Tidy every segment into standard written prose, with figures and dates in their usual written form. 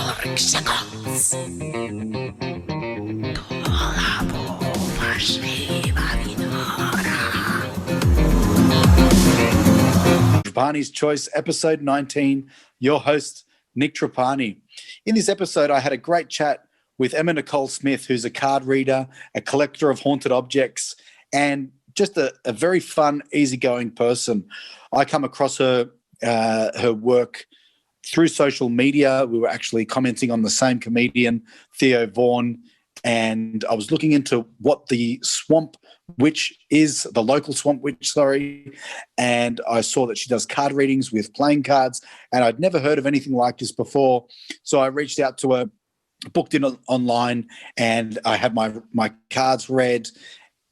smaller seconds. Trapanischoice, episode 19. Your host, Nick Trapani. In this episode, I had a great chat with Ema Nicole Smith, who's a card reader, a collector of haunted objects, and just a very fun, easygoing person. I come across her work through social media. We were actually commenting on the same comedian, Theo Vaughn, and I was looking into what the swamp witch is, the local swamp witch, and I saw that she does card readings with playing cards, and I'd never heard of anything like this before. So I reached out to her, booked in online, and I had my cards read,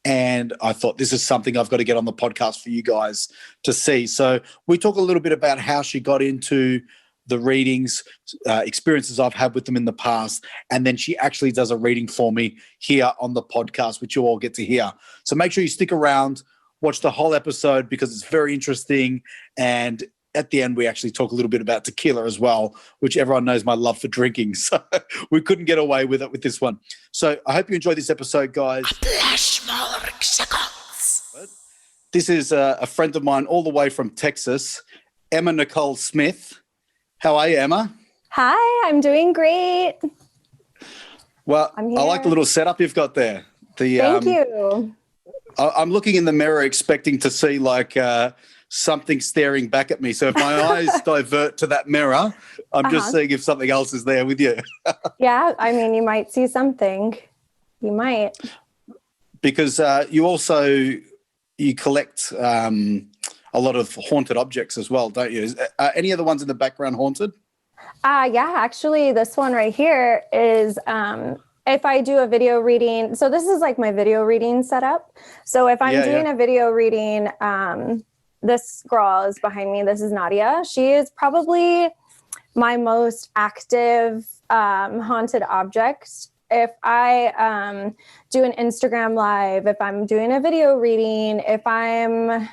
and I thought, this is something I've got to get on the podcast for you guys to see. So we talk a little bit about how she got into the readings, experiences I've had with them in the past, and then she actually does a reading for me here on the podcast, which you all get to hear. So make sure you stick around, watch the whole episode because it's very interesting, and at the end we actually talk a little bit about tequila as well, which everyone knows my love for drinking, so we couldn't get away with it with this one. So I hope you enjoyed this episode, guys. This is a friend of mine all the way from Texas, Ema Nicole Smith. How are you, Emma? Hi, I'm doing great. Well, I like the little setup you've got there. Thank you. I'm looking in the mirror expecting to see like something staring back at me. So if my eyes divert to that mirror, I'm just seeing if something else is there with you. Yeah, I mean, you might see something. You might. Because you collect a lot of haunted objects as well, don't you? Are any of the ones in the background haunted? Yeah, actually, this one right here is if I do a video reading. So this is like my video reading setup. So if I'm doing a video reading, this girl is behind me. This is Nadia. She is probably my most active haunted object. If I do an Instagram live, if I'm doing a video reading, if I'm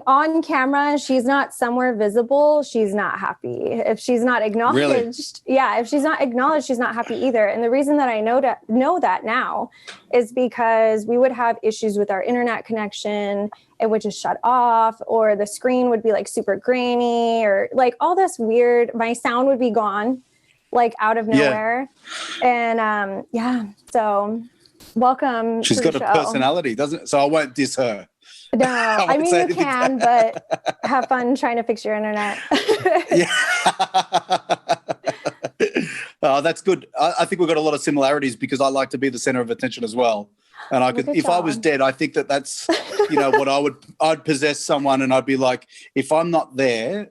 on camera, she's not somewhere visible, she's not happy. If she's not acknowledged, if she's not acknowledged, she's not happy either. And the reason that I know that now is because we would have issues with our internet connection. It would just shut off, or the screen would be like super grainy, or like all this weird, my sound would be gone, like out of nowhere. And so welcome. She's got a personality, doesn't it? So I won't diss her. No, I mean, you can, but have fun trying to fix your internet. Oh, that's good. I think we've got a lot of similarities because I like to be the center of attention as well. And I could, if I was dead, I think that's, what I'd possess someone and I'd be like, if I'm not there,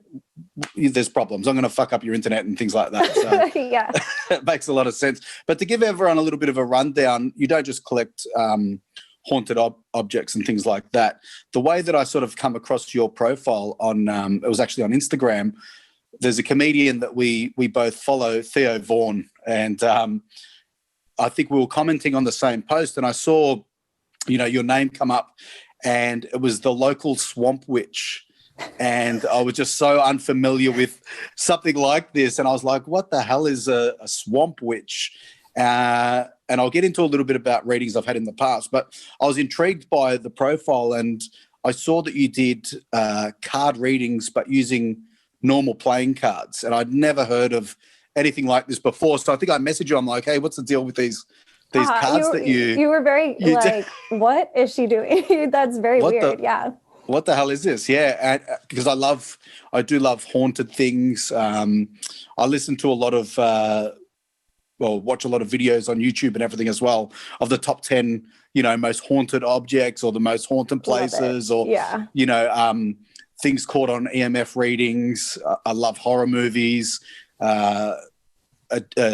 there's problems. I'm going to fuck up your internet and things like that. So yeah, it makes a lot of sense. But to give everyone a little bit of a rundown, you don't just collect haunted objects and things like that. The way that I sort of come across your profile on, it was actually on Instagram. There's a comedian that we both follow, Theo Vaughn, and I think we were commenting on the same post, and I saw, your name come up, and it was the local swamp witch, and I was just so unfamiliar with something like this, and I was like, what the hell is a swamp witch? And I'll get into a little bit about readings I've had in the past, but I was intrigued by the profile, and I saw that you did card readings but using normal playing cards, and I'd never heard of anything like this before. So I think I messaged you. I'm like, hey, what's the deal with these cards that you... You were very what is she doing? That's very weird, What the hell is this? Yeah, because I do love haunted things. I listen to a lot of... watch a lot of videos on YouTube and everything as well of the top 10, most haunted objects or the most haunted places or, things caught on EMF readings. I love horror movies, a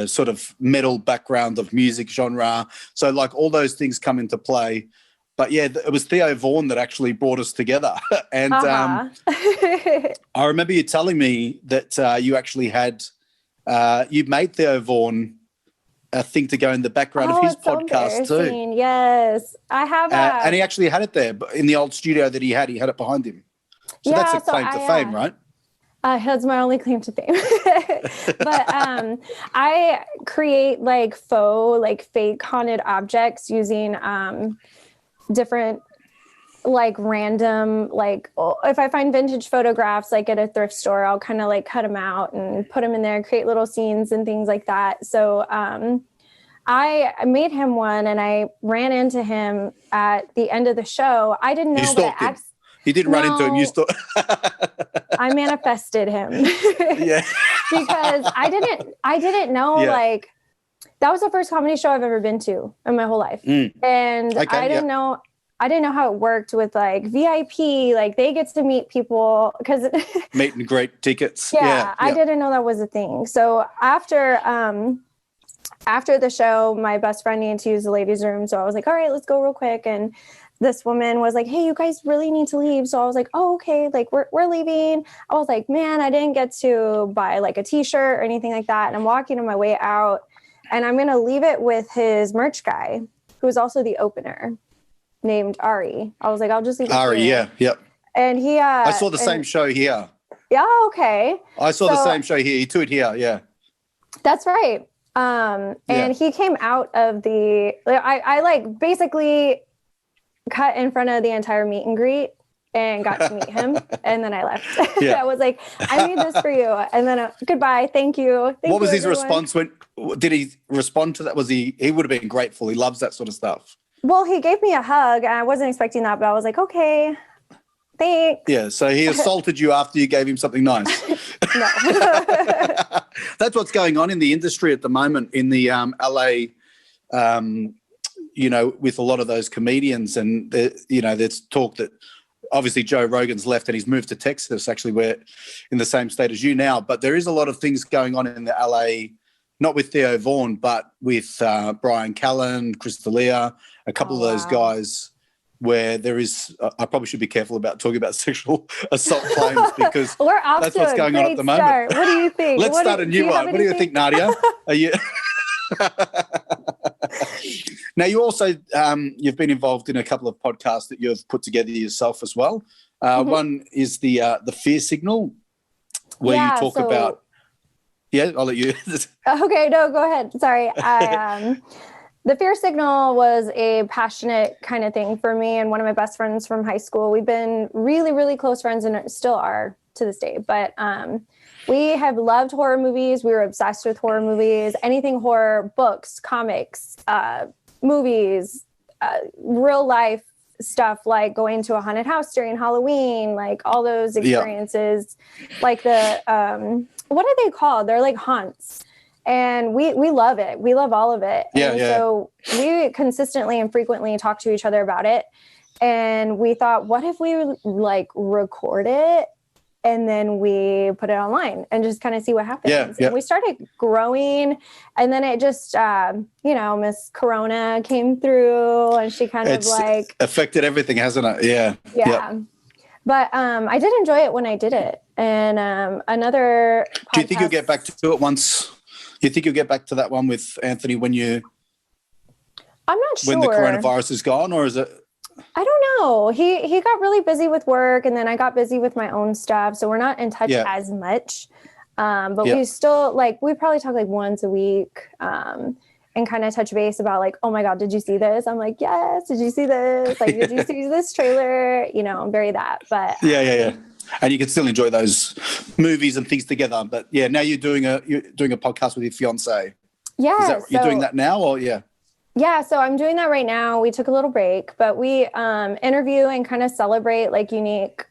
sort of metal background of music genre. So like all those things come into play. But yeah, it was Theo Vaughn that actually brought us together. And I remember you telling me that you actually had, you made Theo Vaughn a thing to go in the background of his podcast too. Yes, I have. And he actually had it there in the old studio that he had it behind him. So that's a claim to fame, right? That's my only claim to fame. But I create like faux, like fake haunted objects using different like random, like if I find vintage photographs like at a thrift store, I'll kind of like cut them out and put them in there, create little scenes and things like that. So I made him one and I ran into him at the end of the show. I didn't know. You stalked him. You didn't run into him. You stalked. I manifested him. Yeah. Because I didn't know like that was the first comedy show I've ever been to in my whole life. And okay, I didn't know how it worked with like VIP, like they get to meet people because meet and greet tickets. Yeah, I didn't know that was a thing. So after the show, my best friend needed to use the ladies' room. So I was like, all right, let's go real quick. And this woman was like, hey, you guys really need to leave. So I was like, oh, okay. Like we're leaving. I was like, man, I didn't get to buy like a t-shirt or anything like that. And I'm walking on my way out and I'm going to leave it with his merch guy, who is also the opener, named Ari. I was like, I'll just leave it Ari, here. Yep. And he I saw the same show here. Yeah, okay. I saw the same show here. He toured here, yeah. That's right. And he came out of I like basically cut in front of the entire meet and greet and got to meet him. And then I left. I was like, I made this for you. And then goodbye. Thank you. What was his response did he respond to that? He would have been grateful. He loves that sort of stuff. Well, he gave me a hug and I wasn't expecting that, but I was like, okay, thanks. Yeah. So he assaulted you after you gave him something nice. No. That's what's going on in the industry at the moment in the LA, with a lot of those comedians. And, there's talk that obviously Joe Rogan's left and he's moved to Texas. Actually, we're in the same state as you now. But there is a lot of things going on in the LA, not with Theo Vaughn, but with Brian Callen, Chris D'Elia, a couple of those guys where there is, I probably should be careful about talking about sexual assault claims because that's what's going on at the moment. What do you think? Let's start a new one. What do you think, Nadia? Are you? Now, you also, you've been involved in a couple of podcasts that you've put together yourself as well. One is the Fear Signal, where you talk about, I'll let you. Okay, no, go ahead. Sorry. The Fear Signal was a passionate kind of thing for me and one of my best friends from high school. We've been really, really close friends and still are to this day. But we have loved horror movies. We were obsessed with horror movies, anything horror, books, comics, movies, real life stuff like going to a haunted house during Halloween, like all those experiences, like the, what are they called? They're like haunts. And we love it. We love all of it. So we consistently and frequently talk to each other about it. And we thought, what if we like record it and then we put it online and just kind of see what happens? And we started growing and then it just, Miss Corona came through and she kind of like affected everything, hasn't it? Yeah. But I did enjoy it when I did it. And another podcast, do you think you'll get back to it once? You think you'll get back to that one with Anthony when I'm not sure. When the coronavirus is gone, or is it? I don't know. He got really busy with work and then I got busy with my own stuff. So we're not in touch as much. But we still we probably talk like once a week and kind of touch base about like, oh my God, did you see this? I'm like, yes. Did you see this? Like, did you see this trailer? I'm very that, but yeah. And you can still enjoy those movies and things together. But now you're doing a podcast with your fiance. Yeah. You're doing that now or Yeah, so I'm doing that right now. We took a little break, but we interview and kind of celebrate like unique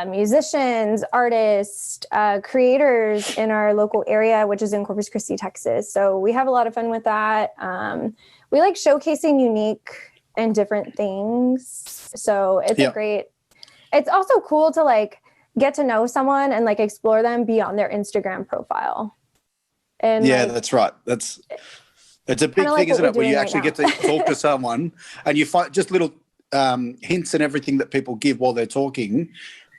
musicians, artists, creators in our local area, which is in Corpus Christi, Texas. So we have a lot of fun with that. We like showcasing unique and different things. So it's it's also cool to like get to know someone and like explore them beyond their Instagram profile. And that's right. It's a big thing, isn't it? Where you actually get to talk to someone and you find just little hints and everything that people give while they're talking.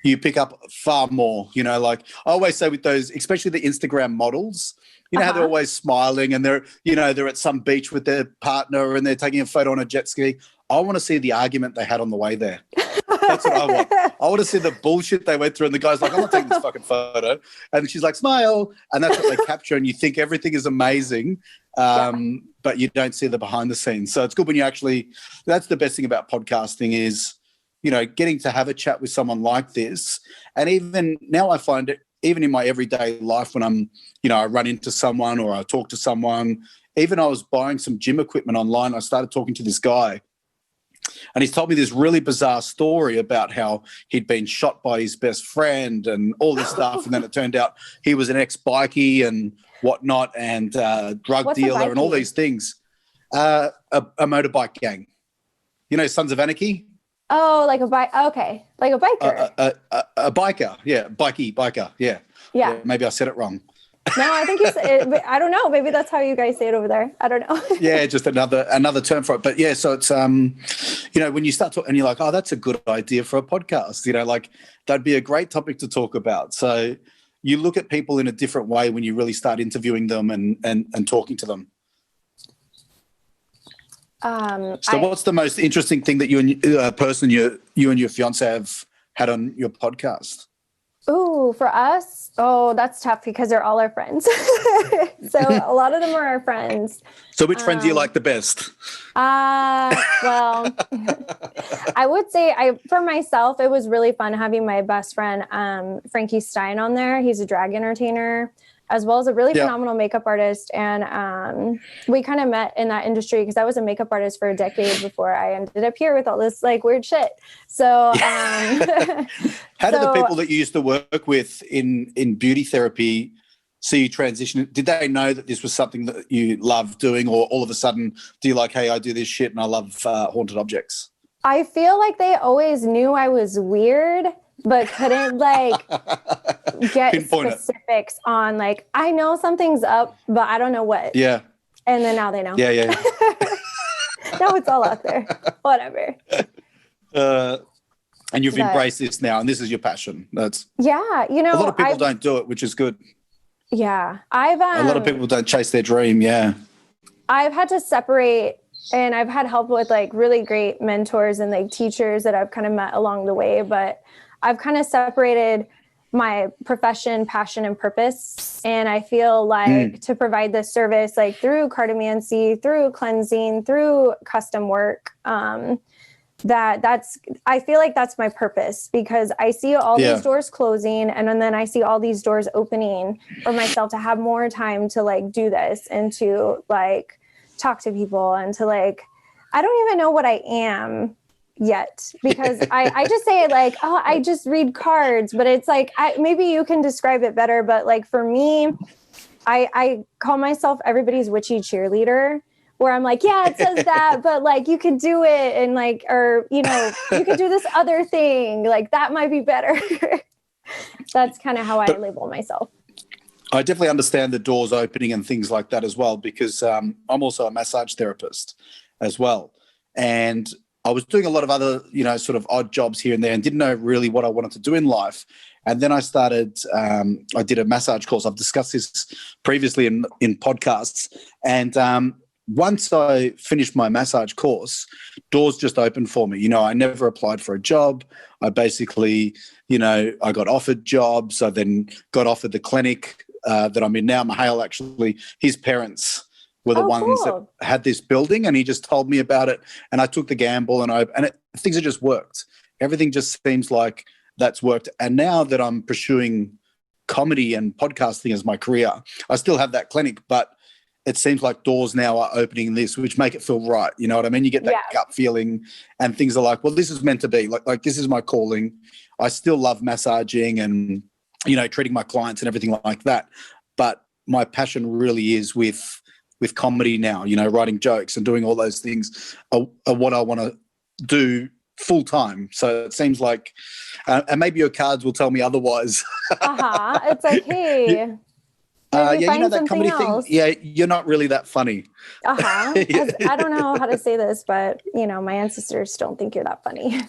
You pick up far more, like I always say with those, especially the Instagram models, how they're always smiling and they're at some beach with their partner and they're taking a photo on a jet ski. I want to see the argument they had on the way there. That's what I want. I want to see the bullshit they went through, and the guy's like, I'm not taking this fucking photo. And she's like, smile. And that's what they capture, and you think everything is amazing, but you don't see the behind the scenes. So it's good when you actually, that's the best thing about podcasting is, getting to have a chat with someone like this. And even now I find it, even in my everyday life when I'm, I run into someone or I talk to someone, even I was buying some gym equipment online, I started talking to this guy. And he's told me this really bizarre story about how he'd been shot by his best friend and all this stuff. And then it turned out he was an ex-bikie and whatnot and drug dealer and all these things. A motorbike gang. Sons of Anarchy? Oh, like a bike. Okay. Like a biker. A biker. Yeah. Biker. Yeah. Yeah. Maybe I said it wrong. No, I think you said it, I don't know. Maybe that's how you guys say it over there. I don't know. Yeah, just another term for it. But yeah, so it's when you start talking and you're like, oh, that's a good idea for a podcast. Like that'd be a great topic to talk about. So you look at people in a different way when you really start interviewing them and talking to them. So what's the most interesting thing that you and your fiance have had on your podcast? Ooh, for us, that's tough because they're all our friends. So a lot of them are our friends. So which friend do you like the best? Well, I would say for myself, it was really fun having my best friend, Frankie Stein on there. He's a drag entertainer, as well as a really phenomenal makeup artist. And we kind of met in that industry because I was a makeup artist for a decade before I ended up here with all this like weird shit. So how did the people that you used to work with in beauty therapy see you transition? Did they know that this was something that you loved doing, or all of a sudden do you like, hey, I do this shit and I love haunted objects? I feel like they always knew I was weird, but couldn't get specifics on I know something's up, but I don't know what. Yeah. And then now they know. Yeah. Now it's all out there. Whatever. And you've embraced this now, and this is your passion. That's a lot of people don't do it, which is good. Yeah. A lot of people don't chase their dream. Yeah. I've had to separate, and I've had help with really great mentors and teachers that I've kind of met along the way, but I've kind of separated my profession, passion, and purpose. And I feel to provide this service, through cartomancy, through cleansing, through custom work, I feel like that's my purpose, because I see all these doors closing, and then I see all these doors opening for myself to have more time to do this and to talk to people and to I don't even know what I am yet, because I just say I just read cards, but it's maybe you can describe it better. But for me, I call myself everybody's witchy cheerleader, where I'm yeah, it says that, but you could do it, and or you could do this other thing, that might be better. That's kind of how I label myself. I definitely understand the doors opening and things like that as well, because I'm also a massage therapist as well. And I was doing a lot of other, sort of odd jobs here and there, and didn't know really what I wanted to do in life. And then I started, I did a massage course. I've discussed this previously in podcasts. And once I finished my massage course, doors just opened for me. I never applied for a job. I basically, I got offered jobs. I then got offered the clinic that I'm in now. Mahale, actually, his parents were the ones that had this building, and he just told me about it, and I took the gamble, and things have just worked. Everything just seems like that's worked. And now that I'm pursuing comedy and podcasting as my career, I still have that clinic, but it seems like doors now are opening in this, which make it feel right. You know what I mean? You get that gut feeling, and things are well, this is meant to be. Like this is my calling. I still love massaging and, treating my clients and everything like that. But my passion really is with comedy now, writing jokes and doing all those things are what I want to do full time. So it seems like, and maybe your cards will tell me otherwise. It's hey. That comedy else. Thing. Yeah, you're not really that funny. I don't know how to say this, but my ancestors don't think you're that funny.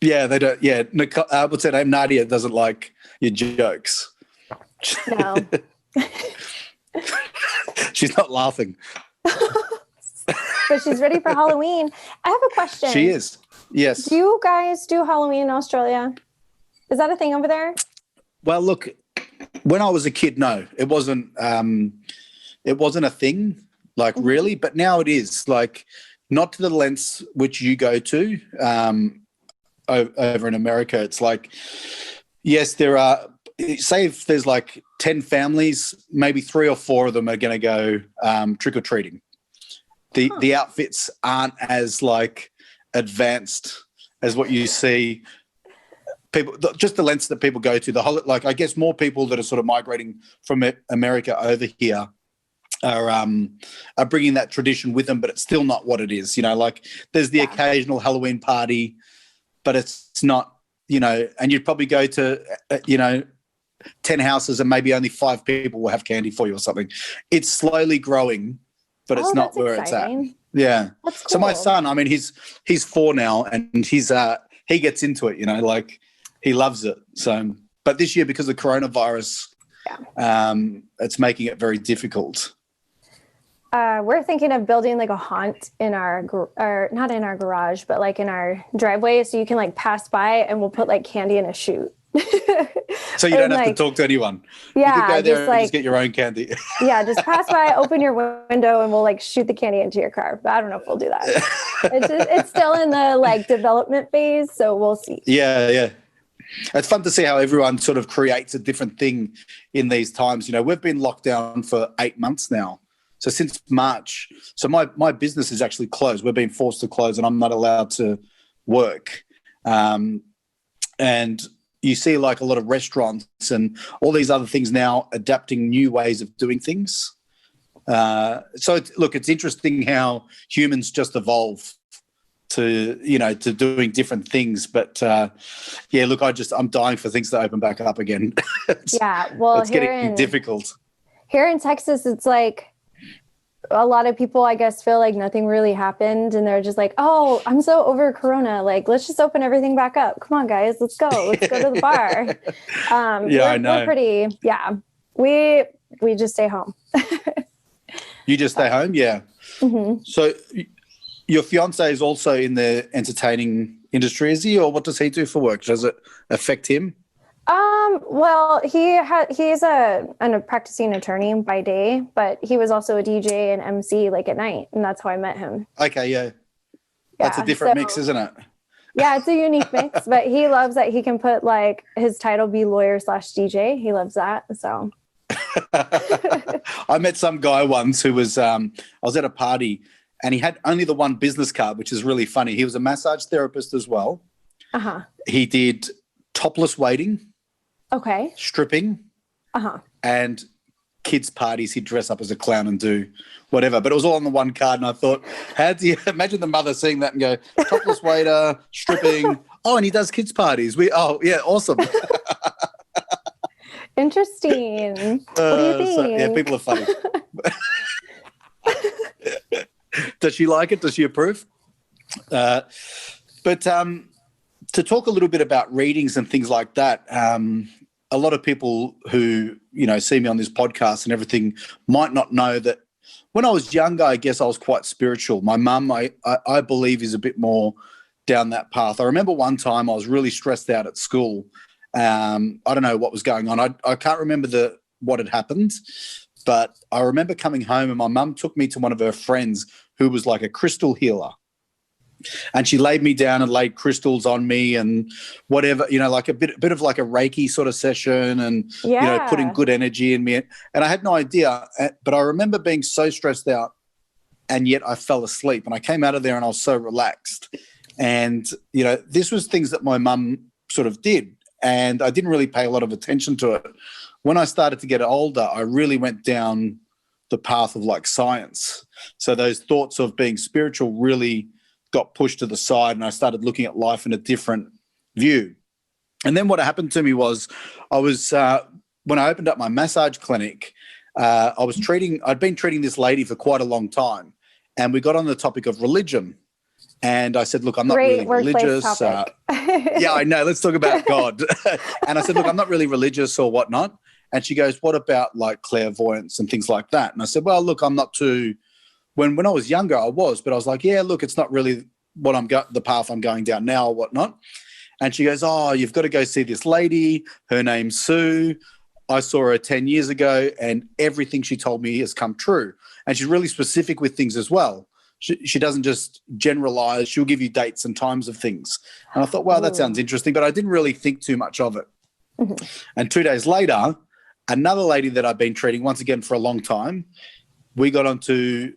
Yeah, they don't. Yeah, Nicole, what's her name? Nadia doesn't like your jokes. No. She's not laughing. But she's ready for Halloween. I have a question. She is. Yes. Do you guys do Halloween in Australia? Is that a thing over there? Well, look, when I was a kid, no, it wasn't. It wasn't a thing, like really, but now it is. Like, not to the lengths which you go to over in America. It's like, yes, there are. Say if there's like 10 families, maybe 3 or 4 of them are going to go trick or treating. The outfits aren't as like advanced as what you see. People, just the lengths that people go to. The whole, like, I guess more people that are sort of migrating from America over here are bringing that tradition with them, but it's still not what it is. You know, like there's the occasional Halloween party, but it's not. You know, and you'd probably go to 10 houses and maybe only 5 people will have candy for you or something. It's slowly growing, but it's not where exciting. It's at. Yeah. That's cool. So my son, I mean, he's 4 now, and he gets into it. You know, like he loves it. So, but this year because of coronavirus, it's making it very difficult. We're thinking of building like a haunt in or not in our garage, but like in our driveway, so you can like pass by and we'll put like candy in a chute. So you don't have to talk to anyone. Yeah, you can go there and just get your own candy. Yeah, just pass by, open your window, and we'll like shoot the candy into your car. But I don't know if we'll do that. It's still in the like development phase, so we'll see. Yeah. It's fun to see how everyone sort of creates a different thing in these times. You know, we've been locked down for 8 months now. So since March, so my business is actually closed. We're being forced to close, and I'm not allowed to work. And you see like a lot of restaurants and all these other things now adapting new ways of doing things. So it's interesting how humans just evolve to doing different things. But I'm dying for things to open back up again. It's getting difficult. Here in Texas, it's like a lot of people, I guess, feel like nothing really happened, and they're just like, "Oh, I'm so over Corona. Like, let's just open everything back up. Come on, guys, let's go. Let's go to the bar." I know. We're pretty. Yeah, we just stay home. You just stay home, yeah. Mm-hmm. So, your fiance is also in the entertaining industry, is he, or what does he do for work? Does it affect him? Well, he's a practicing attorney by day, but he was also a DJ and MC like at night, and that's how I met him. Okay, yeah. That's a different mix, isn't it? Yeah, it's a unique mix, but he loves that he can put like his title be lawyer/DJ. He loves that. So I met some guy once who was I was at a party and he had only the one business card, which is really funny. He was a massage therapist as well. He did topless waiting. Okay. Stripping. And kids' parties. He'd dress up as a clown and do whatever. But it was all on the one card. And I thought, how do you imagine the mother seeing that and go, topless waiter, stripping. Oh, and he does kids' parties. Awesome. Interesting. What do you think? So, yeah, people are funny. Does she like it? Does she approve? But to talk a little bit about readings and things like that, a lot of people who, see me on this podcast and everything might not know that when I was younger, I guess I was quite spiritual. My mum, I believe, is a bit more down that path. I remember one time I was really stressed out at school. I don't know what was going on. I can't remember what had happened, but I remember coming home and my mum took me to one of her friends who was like a crystal healer. And she laid me down and laid crystals on me and whatever, like a bit of like a Reiki sort of session and, putting good energy in me. And I had no idea, but I remember being so stressed out and yet I fell asleep and I came out of there and I was so relaxed. And, this was things that my mum sort of did and I didn't really pay a lot of attention to it. When I started to get older, I really went down the path of like science. So those thoughts of being spiritual really got pushed to the side and I started looking at life in a different view. And then what happened to me was when I opened up my massage clinic, I'd been treating this lady for quite a long time and we got on the topic of religion. And I said, look, I'm not really religious. Yeah, I know. Let's talk about God. And I said, look, I'm not really religious or whatnot. And she goes, what about like clairvoyance and things like that? And I said, well, look, I'm not too... When I was younger, I was, but I was like, yeah, look, it's not really the path I'm going down now or whatnot. And she goes, oh, you've got to go see this lady. Her name's Sue. I saw her 10 years ago and everything she told me has come true. And she's really specific with things as well. She doesn't just generalize. She'll give you dates and times of things. And I thought, wow, that sounds interesting, but I didn't really think too much of it. Mm-hmm. And 2 days later, another lady that I've been treating once again for a long time, we got onto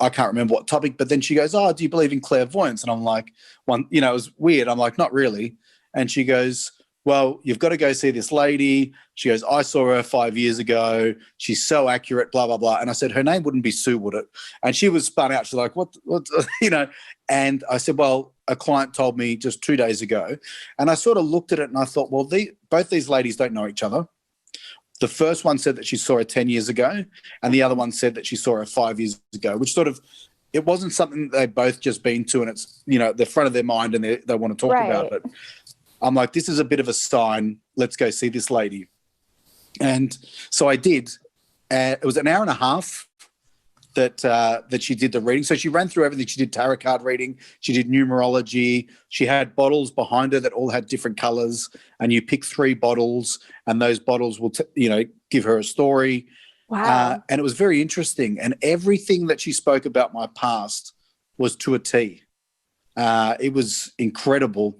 I can't remember what topic, but then she goes, oh, do you believe in clairvoyance? And I'm like, it was weird. I'm like, not really. And she goes, well, you've got to go see this lady. She goes, I saw her 5 years ago. She's so accurate, blah, blah, blah. And I said, her name wouldn't be Sue, would it? And she was spun out. She's like, what, And I said, well, a client told me just 2 days ago. And I sort of looked at it and I thought, well, both these ladies don't know each other. The first one said that she saw her 10 years ago, and the other one said that she saw her 5 years ago, which sort of, it wasn't something that they've both just been to and it's, the front of their mind and they want to talk about it. I'm like, this is a bit of a sign. Let's go see this lady. And so I did. It was an hour and a half that she did the reading. So she ran through everything. She did tarot card reading. She did numerology. She had bottles behind her that all had different colors, and you pick 3 bottles, and those bottles will, give her a story. Wow. And it was very interesting. And everything that she spoke about my past was to a T. It was incredible.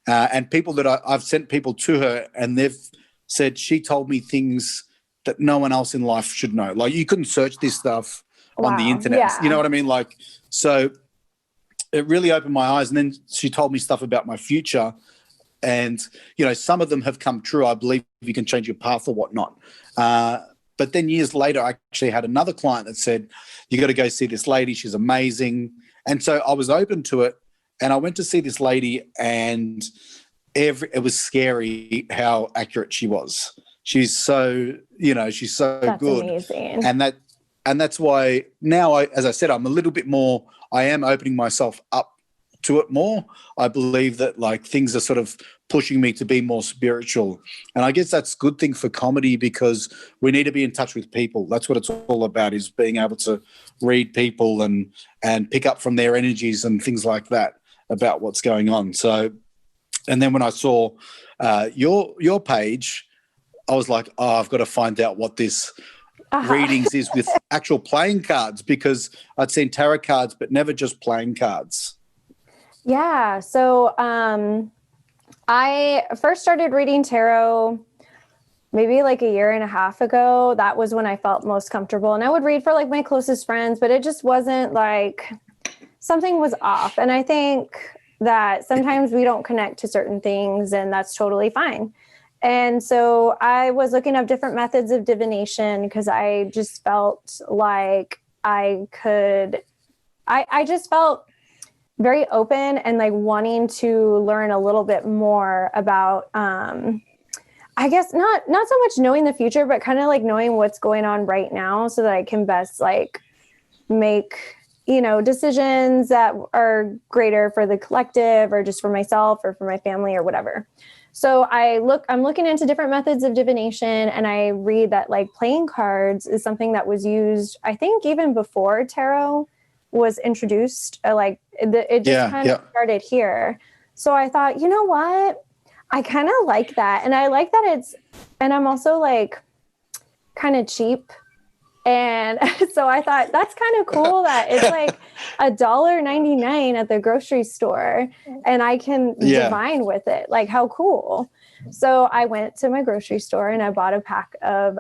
And people that I've sent people to her, and they've said she told me things that no one else in life should know. Like, you couldn't search this stuff on the internet. Yeah. You know what I mean? Like, so it really opened my eyes. And then she told me stuff about my future. And, some of them have come true. I believe you can change your path or whatnot. But then years later, I actually had another client that said, you got to go see this lady. She's amazing. And so I was open to it. And I went to see this lady, and it was scary how accurate she was. She's so, she's so That's good. Amazing. And that's why now, as I said, I'm a little bit more, I am opening myself up to it more. I believe that things are sort of pushing me to be more spiritual. And I guess that's a good thing for comedy, because we need to be in touch with people. That's what it's all about, is being able to read people and pick up from their energies and things like that about what's going on. So, and then when I saw your page, I was like, oh, I've got to find out what this readings is with actual playing cards, because I'd seen tarot cards but never just playing cards. Yeah. So I first started reading tarot maybe like a year and a half ago. That was when I felt most comfortable. And I would read for my closest friends, but it just wasn't something was off. And I think that sometimes we don't connect to certain things, and that's totally fine. And so I was looking up different methods of divination, because I just felt like I just felt very open and wanting to learn a little bit more about, I guess not so much knowing the future, but kind of knowing what's going on right now, so that I can best make, decisions that are greater for the collective, or just for myself or for my family or whatever. So I'm looking into different methods of divination, and I read that playing cards is something that was used, I think, even before tarot was introduced. It just kind of started here. So I thought, you know what? I kind of like that. And I like that and I'm also kind of cheap. And so I thought that's kind of cool that it's $1.99 at the grocery store, and I can divine with it. How cool. So I went to my grocery store and I bought a pack of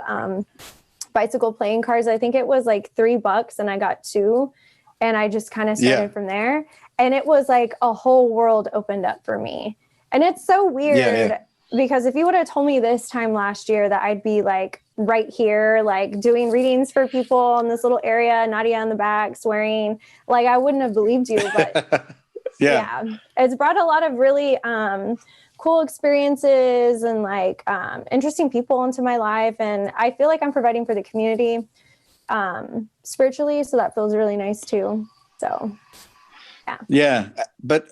bicycle playing cards. I think it was $3, and I got 2, and I just kind of started from there. And it was a whole world opened up for me. And it's so weird because if you would have told me this time last year that I'd be right here, doing readings for people in this little area, Nadia in the back swearing, I wouldn't have believed you. But yeah, it's brought a lot of really cool experiences and interesting people into my life. And I feel like I'm providing for the community spiritually. So that feels really nice too. So, yeah. Yeah. But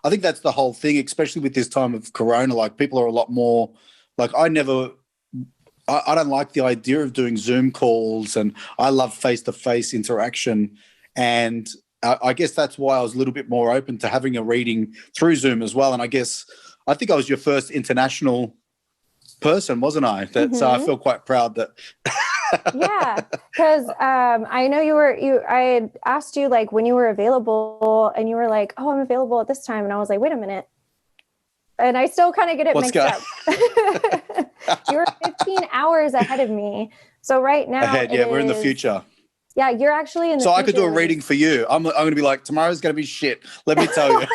I think that's the whole thing, especially with this time of Corona. People are a lot more I don't like the idea of doing Zoom calls, and I love face-to-face interaction. And I guess that's why I was a little bit more open to having a reading through Zoom as well. And I think I was your first international person, wasn't I? So I feel quite proud that. Yeah, because I know I had asked you like when you were available, and you were like, "Oh, I'm available at this time," and I was like, "Wait a minute," and I still kind of get it mixed up. You were 15 hours ahead of me, so right now we're in the future. Yeah, you're actually in the future. So I could do a already. reading for you. I'm going to be like, tomorrow's going to be shit. Let me tell you.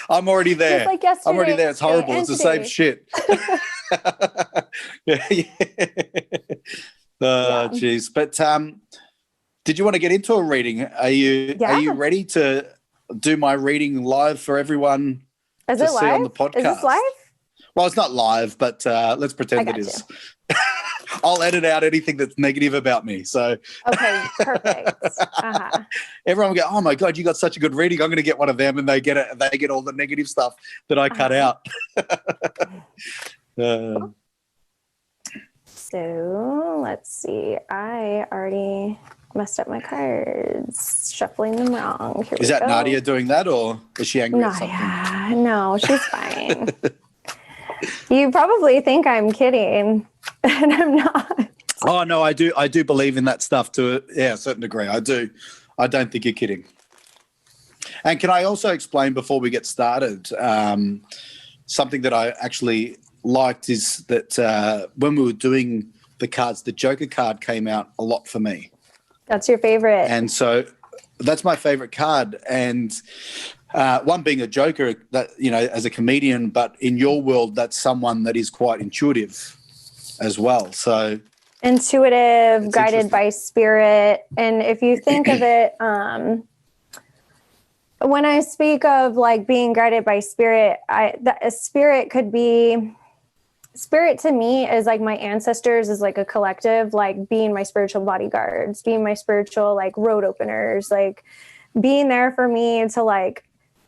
I'm already there. Just like yesterday, I'm already there. It's horrible. It's the same shit. Geez. But did you want to get into a reading? Are you ready to do my reading live for everyone to see on the podcast? Is this live? Well, it's not live, but let's pretend it is. I'll edit out anything that's negative about me. So okay, perfect. Everyone will go, "Oh my God, you got such a good reading. I'm going to get one of them," and they get it. They get all the negative stuff that I cut out. So let's see. I already messed up my cards, shuffling them wrong. Is that Nadia doing that, or is she angry at something? No, she's fine. You probably think I'm kidding, and I'm not. Oh no, I do believe in that stuff to a certain degree. I do. I don't think you're kidding. And can I also explain before we get started, something that I actually liked is that when we were doing the cards, the Joker card came out a lot for me. That's your favorite. And so that's my favorite card. And one being a Joker, that, you know, as a comedian, but in your world, that's someone that is quite intuitive as well. So intuitive, guided by spirit. And if you think of it, when I speak of like being guided by spirit, a spirit could be, spirit to me is like my ancestors, is like a collective, like being my spiritual bodyguards, being my spiritual like road openers, like being there for me to like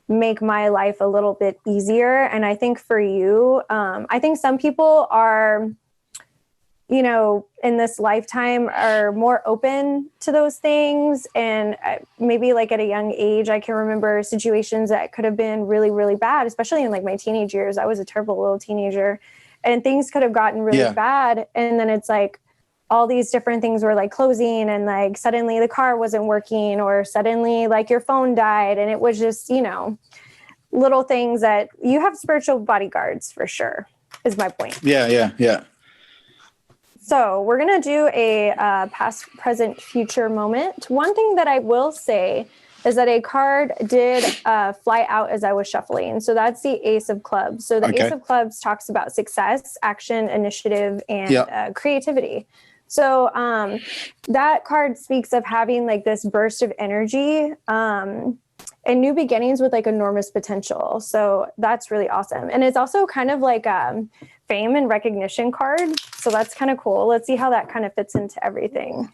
make my life a little bit easier. And I think for you, I think some people are, you know, in this lifetime are more open to those things. And maybe like at a young age, I can remember situations that could have been really, really bad, especially in like my teenage years. I was a terrible little teenager, and things could have gotten really bad. And then it's like all these different things were like closing, and like suddenly the car wasn't working, or suddenly like your phone died. And it was just, you know, little things that you have spiritual bodyguards for sure, is my point. Yeah. So we're going to do a past, present, future moment. One thing that I will say is that a card did fly out as I was shuffling. So that's the Ace of Clubs. So the Ace of Clubs talks about success, action, initiative, and creativity. So that card speaks of having like this burst of energy and new beginnings with like enormous potential. So that's really awesome. And it's also kind of like fame and recognition card. So that's kind of cool. Let's see how that kind of fits into everything.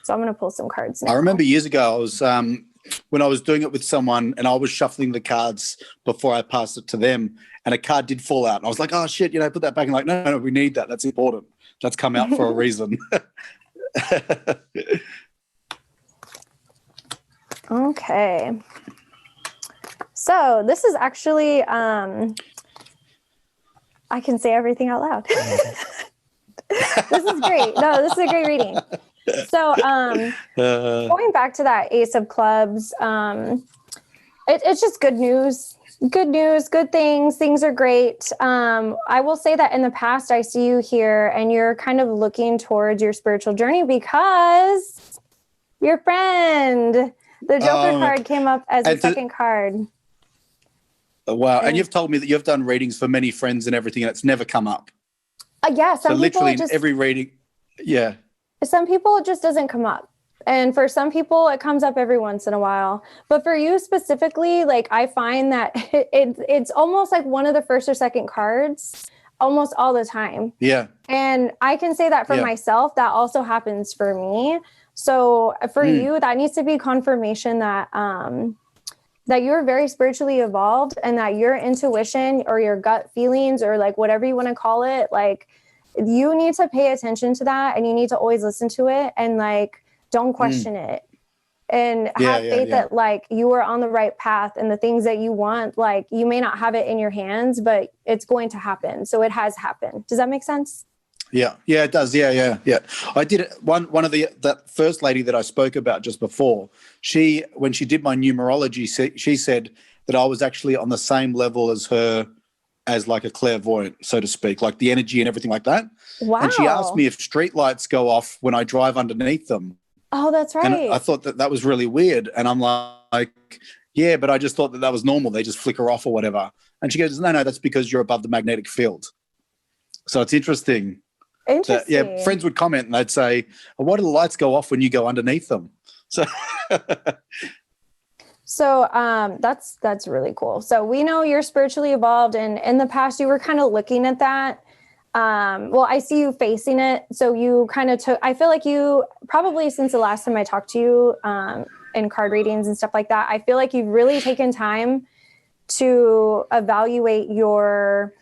So I'm going to pull some cards now. I remember years ago, I was when I was doing it with someone, and I was shuffling the cards before I passed it to them, and a card did fall out. And I was like, "Oh shit, you know, put that back." And like, no, we need that. That's important. That's come out for a reason. Okay. So this is actually, I can say everything out loud. This is great. No, this is a great reading. So going back to that Ace of Clubs, it's just good news, good things. Things are great. I will say that in the past, I see you here and you're kind of looking towards your spiritual journey because your friend, the Joker card, came up as a second card. Wow. And you've told me that you've done readings for many friends and everything, and it's never come up. Yeah. So literally in every reading. Yeah. Some people, it just doesn't come up. And for some people, it comes up every once in a while. But for you specifically, like I find that it's almost like one of the first or second cards almost all the time. Yeah. And I can say that for myself, that also happens for me. So for you, that needs to be confirmation that that you're very spiritually evolved, and that your intuition or your gut feelings, or like whatever you want to call it, like you need to pay attention to that, and you need to always listen to it, and like don't question it. and have faith that like you are on the right path, and the things that you want, like you may not have it in your hands, but it's going to happen. So it has happened. Does that make sense? Yeah, it does. Yeah. I did it. One of the first lady that I spoke about just before, when she did my numerology, she said that I was actually on the same level as her, as like a clairvoyant, so to speak, like the energy and everything like that. Wow. And she asked me if street lights go off when I drive underneath them. Oh, that's right. And I thought that was really weird. And I'm like, yeah, but I just thought that was normal. They just flicker off or whatever. And she goes, no, that's because you're above the magnetic field. So it's interesting. Interesting. Friends would comment and they'd say, well, why do the lights go off when you go underneath them? So that's really cool. So we know you're spiritually evolved, and in the past you were kind of looking at that. Well, I see you facing it. So you kind of I feel like you probably, since the last time I talked to you in card readings and stuff like that, I feel like you've really taken time to evaluate your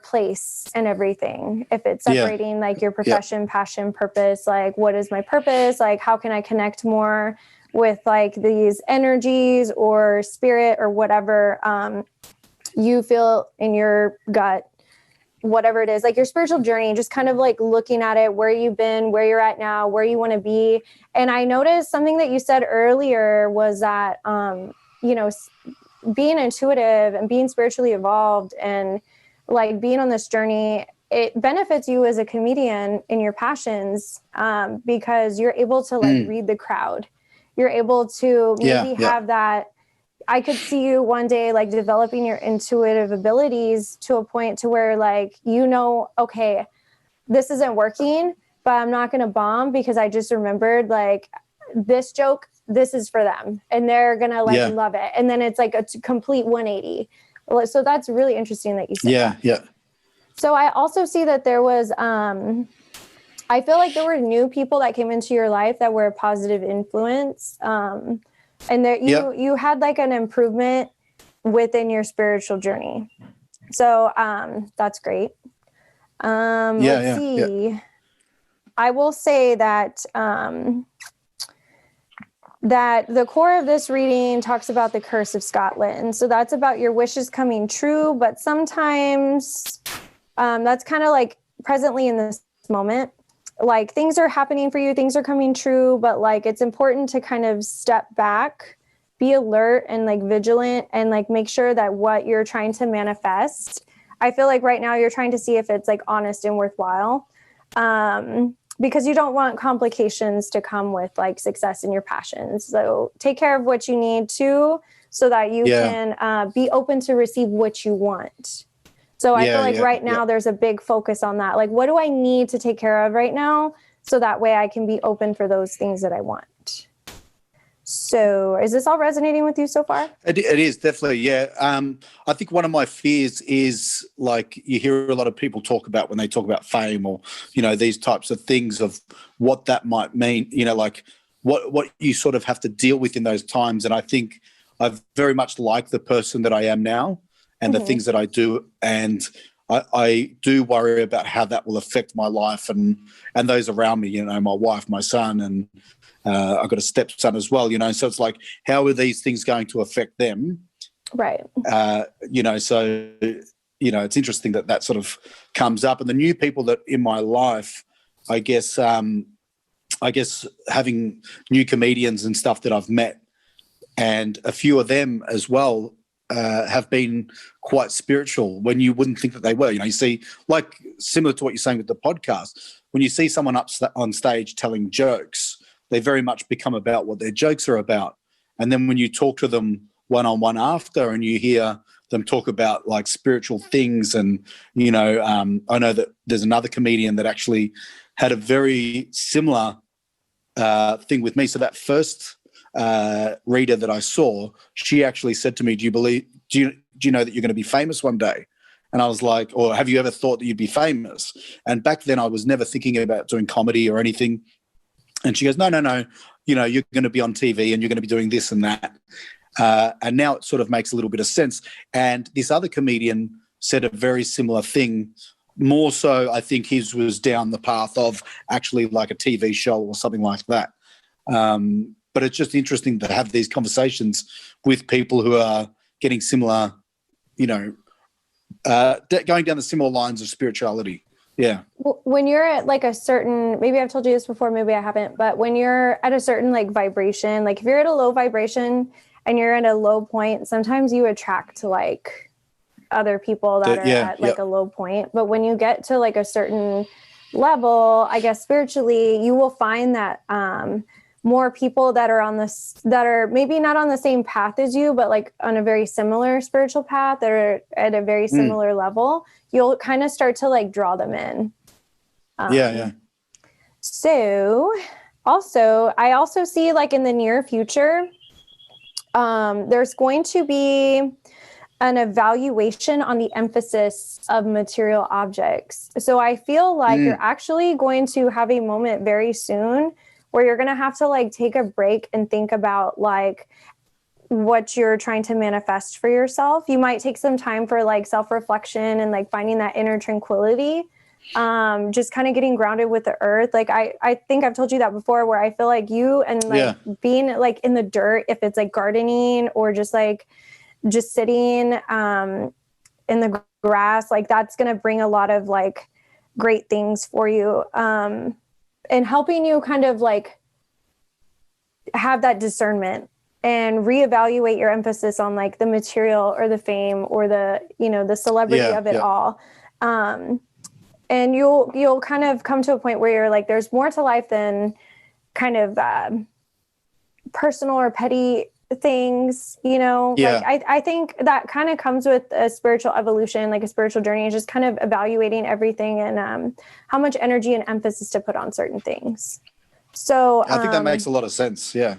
place and everything. If it's separating like your profession, passion, purpose, like what is my purpose? Like how can I connect more with like these energies or spirit or whatever you feel in your gut, whatever it is, like your spiritual journey, just kind of like looking at it, where you've been, where you're at now, where you want to be. And I noticed something that you said earlier was that, being intuitive and being spiritually evolved and like being on this journey, it benefits you as a comedian in your passions because you're able to like read the crowd. You're able to maybe have that. I could see you one day like developing your intuitive abilities to a point to where like, okay, this isn't working, but I'm not going to bomb because I just remembered like this joke, this is for them and they're going to like love it. And then it's like a complete 180. So that's really interesting that you said that. So I also see that there was, I feel like there were new people that came into your life that were a positive influence. And that you had like an improvement within your spiritual journey. So that's great. Let's see. I will say that that the core of this reading talks about the curse of Scotland. So that's about your wishes coming true, but sometimes that's kind of like presently in this moment, like things are happening for you, things are coming true, but like it's important to kind of step back, be alert and like vigilant and like make sure that what you're trying to manifest, I feel like right now you're trying to see if it's like honest and worthwhile. Because you don't want complications to come with like success in your passions. So take care of what you need to so that you can be open to receive what you want. So I feel like right now there's a big focus on that. Like, what do I need to take care of right now so that way I can be open for those things that I want? So is this all resonating with you so far? It is definitely, yeah. I think one of my fears is like you hear a lot of people talk about when they talk about fame or, these types of things of what that might mean, like what you sort of have to deal with in those times. And I think I very much like the person that I am now and the things that I do. And I do worry about how that will affect my life and those around me, my wife, my son, and I've got a stepson as well, so it's like, how are these things going to affect them? Right. So, it's interesting that sort of comes up. And the new people that in my life, I guess having new comedians and stuff that I've met, and a few of them as well have been quite spiritual when you wouldn't think that they were. You see, like similar to what you're saying with the podcast, when you see someone up on stage telling jokes, they very much become about what their jokes are about. And then when you talk to them one-on-one after and you hear them talk about like spiritual things and, I know that there's another comedian that actually had a very similar thing with me. So that first reader that I saw, she actually said to me, do you know that you're going to be famous one day? And I was like, or have you ever thought that you'd be famous? And back then I was never thinking about doing comedy or anything. And she goes, no, you're going to be on TV and you're going to be doing this and that. And now it sort of makes a little bit of sense. And this other comedian said a very similar thing. More so, I think his was down the path of actually like a TV show or something like that. but it's just interesting to have these conversations with people who are getting similar, going down the similar lines of spirituality. Yeah. When you're at like a certain, maybe I've told you this before, maybe I haven't, but when you're at a certain like vibration, like if you're at a low vibration and you're at a low point, sometimes you attract to like other people that are at like a low point. But when you get to like a certain level, I guess spiritually, you will find that more people that are on this, that are maybe not on the same path as you, but like on a very similar spiritual path, that are at a very similar level, you'll kind of start to like draw them in. So I also see like in the near future, there's going to be an evaluation on the emphasis of material objects. So I feel like you're actually going to have a moment very soon where you're going to have to like take a break and think about like what you're trying to manifest for yourself. You might take some time for like self-reflection and like finding that inner tranquility. Just kind of getting grounded with the earth. Like I think I've told you that before, where I feel like you and like being like in the dirt, if it's like gardening or just sitting in the grass, like that's going to bring a lot of like great things for you. And helping you kind of like have that discernment and reevaluate your emphasis on like the material or the fame or the, the celebrity of it all. And you'll kind of come to a point where you're like, there's more to life than kind of personal or petty things, like I think that kind of comes with a spiritual evolution, like a spiritual journey, is just kind of evaluating everything and how much energy and emphasis to put on certain things. So I think that makes a lot of sense. Yeah.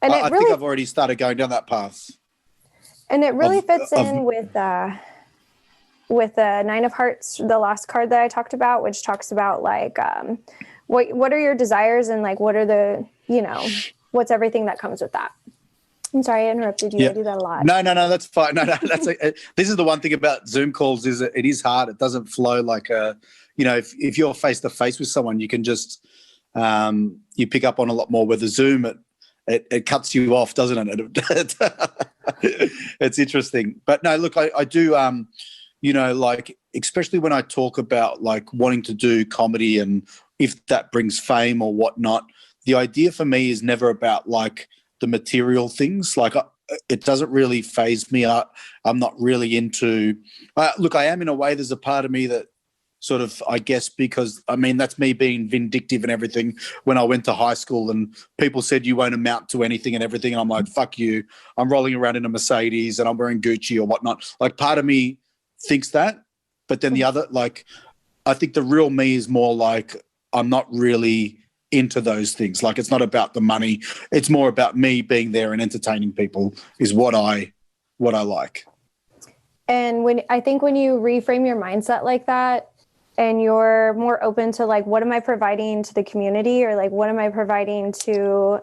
And I think I've already started going down that path. And it really fits in with the Nine of Hearts, the last card that I talked about, which talks about like, what are your desires and like, what are the, what's everything that comes with that. I'm sorry I interrupted you. I do that a lot. No, that's fine. No, that's this is the one thing about Zoom calls is it is hard. It doesn't flow like if you're face to face with someone, you can just you pick up on a lot more. With the Zoom, it cuts you off, doesn't it? It's interesting. But no, look, I do like especially when I talk about like wanting to do comedy and if that brings fame or whatnot, the idea for me is never about like the material things. Like it doesn't really faze me. I'm not really into look, I am in a way. There's a part of me that sort of, I guess, because I mean, that's me being vindictive and everything. When I went to high school and people said you won't amount to anything and everything, and I'm like, fuck you. I'm rolling around in a Mercedes and I'm wearing Gucci or whatnot. Like part of me thinks that, but then the other, like, I think the real me is more like I'm not really into those things. Like it's not about the money. It's more about me being there and entertaining people is what I like. And when you reframe your mindset like that and you're more open to like, what am I providing to the community, or like, what am I providing to,